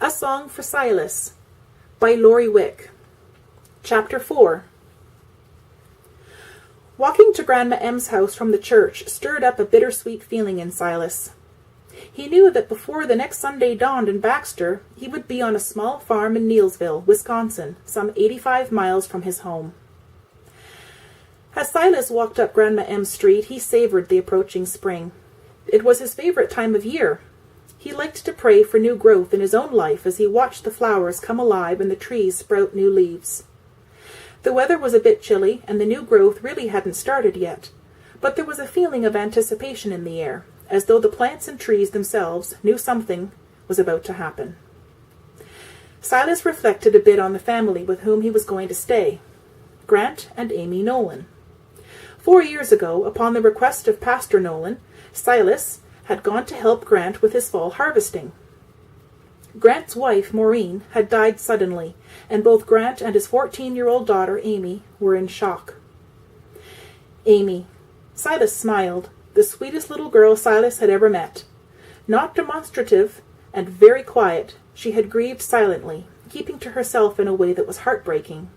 A Song for Silas by Lori Wick. Chapter 4. Walking to Grandma M's house from the church stirred up a bittersweet feeling in Silas. He knew that before the next Sunday dawned in Baxter, he would be on a small farm in Neilsville, Wisconsin, some 85 miles from his home. As Silas walked up Grandma M's street, he savored the approaching spring. It was his favorite time of year. He liked to pray for new growth in his own life as he watched the flowers come alive and the trees sprout new leaves. The weather was a bit chilly, and the new growth really hadn't started yet, but there was a feeling of anticipation in the air, as though the plants and trees themselves knew something was about to happen. Silas reflected a bit on the family with whom he was going to stay, Grant and Amy Nolan. 4 years ago, upon the request of Pastor Nolan, Silas had gone to help Grant with his fall harvesting. Grant's wife, Maureen, had died suddenly, and both Grant and his 14-year-old daughter, Amy, were in shock. Amy. Silas smiled, the sweetest little girl Silas had ever met. Not demonstrative and very quiet, she had grieved silently, keeping to herself in a way that was heartbreaking.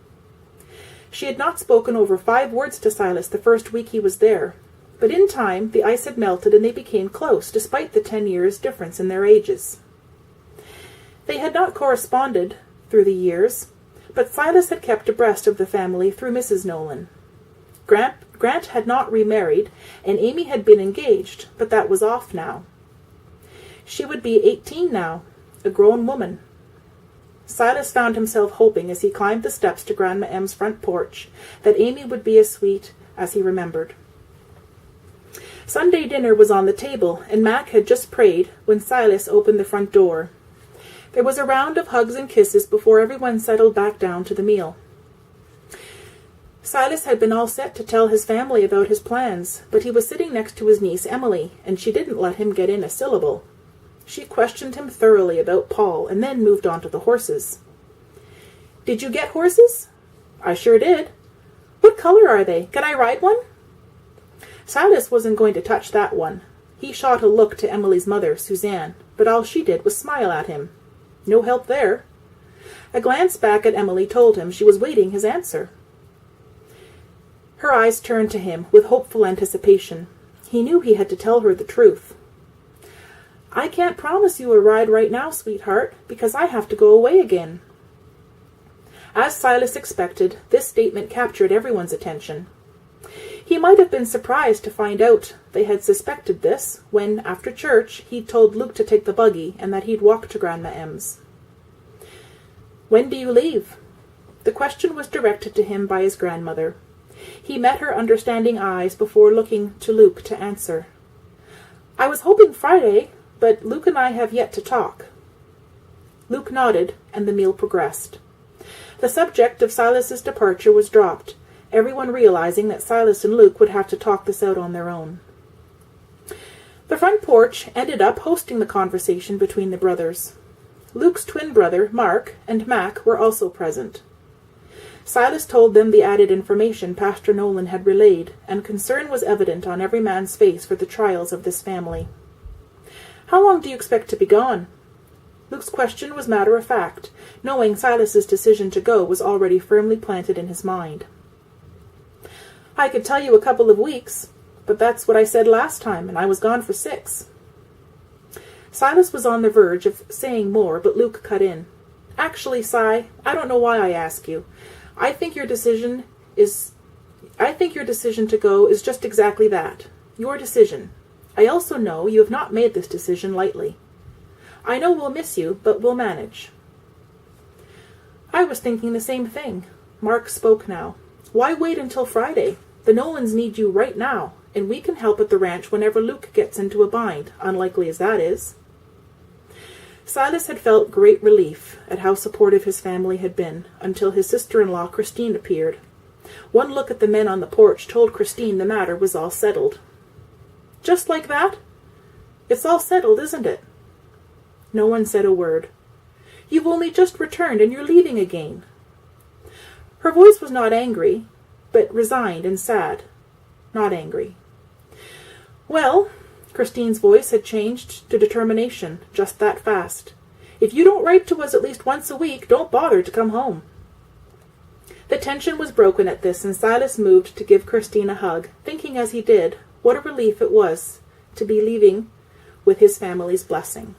She had not spoken over 5 words to Silas the first week he was there, but in time the ice had melted and they became close, despite the 10 years' difference in their ages. They had not corresponded through the years, but Silas had kept abreast of the family through Mrs. Nolan. Grant had not remarried, and Amy had been engaged, but that was off now. She would be 18 now, a grown woman. Silas found himself hoping as he climbed the steps to Grandma M's front porch that Amy would be as sweet as he remembered. Sunday dinner was on the table, and Mac had just prayed when Silas opened the front door. There was a round of hugs and kisses before everyone settled back down to the meal. Silas had been all set to tell his family about his plans, but he was sitting next to his niece Emily, and she didn't let him get in a syllable. She questioned him thoroughly about Paul, and then moved on to the horses. "Did you get horses?" "I sure did." "What color are they? Can I ride one?" Silas wasn't going to touch that one. He shot a look to Emily's mother, Suzanne, but all she did was smile at him. No help there. A glance back at Emily told him she was waiting his answer. Her eyes turned to him with hopeful anticipation. He knew he had to tell her the truth. "I can't promise you a ride right now, sweetheart, because I have to go away again." As Silas expected, this statement captured everyone's attention. He might have been surprised to find out they had suspected this when, after church, he'd told Luke to take the buggy and that he'd walk to Grandma M's. "When do you leave?" The question was directed to him by his grandmother. He met her understanding eyes before looking to Luke to answer. "I was hoping Friday, but Luke and I have yet to talk." Luke nodded, and the meal progressed. The subject of Silas's departure was dropped, everyone realizing that Silas and Luke would have to talk this out on their own. The front porch ended up hosting the conversation between the brothers. Luke's twin brother, Mark, and Mac were also present. Silas told them the added information Pastor Nolan had relayed, and concern was evident on every man's face for the trials of this family. "How long do you expect to be gone?" Luke's question was matter-of-fact, knowing Silas's decision to go was already firmly planted in his mind. "I could tell you a couple of weeks, but that's what I said last time, and I was gone for 6. Silas was on the verge of saying more, but Luke cut in. "Actually, Si, I don't know why I ask you. I think your decision to go is just exactly that. Your decision. I also know you have not made this decision lightly. I know we'll miss you, but we'll manage." "I was thinking the same thing." Mark spoke now. "Why wait until Friday? The Nolans need you right now, and we can help at the ranch whenever Luke gets into a bind, unlikely as that is." Silas had felt great relief at how supportive his family had been, until his sister-in-law Christine appeared. One look at the men on the porch told Christine the matter was all settled. "Just like that? It's all settled, isn't it?" No one said a word. "You've only just returned, and you're leaving again." Her voice was not angry, but resigned and sad. Not angry. "Well," Christine's voice had changed to determination just that fast. If you don't write to us at least once a week, don't bother to come home." The tension was broken at this, and Silas moved to give Christine a hug, thinking as he did what a relief it was to be leaving with his family's blessing.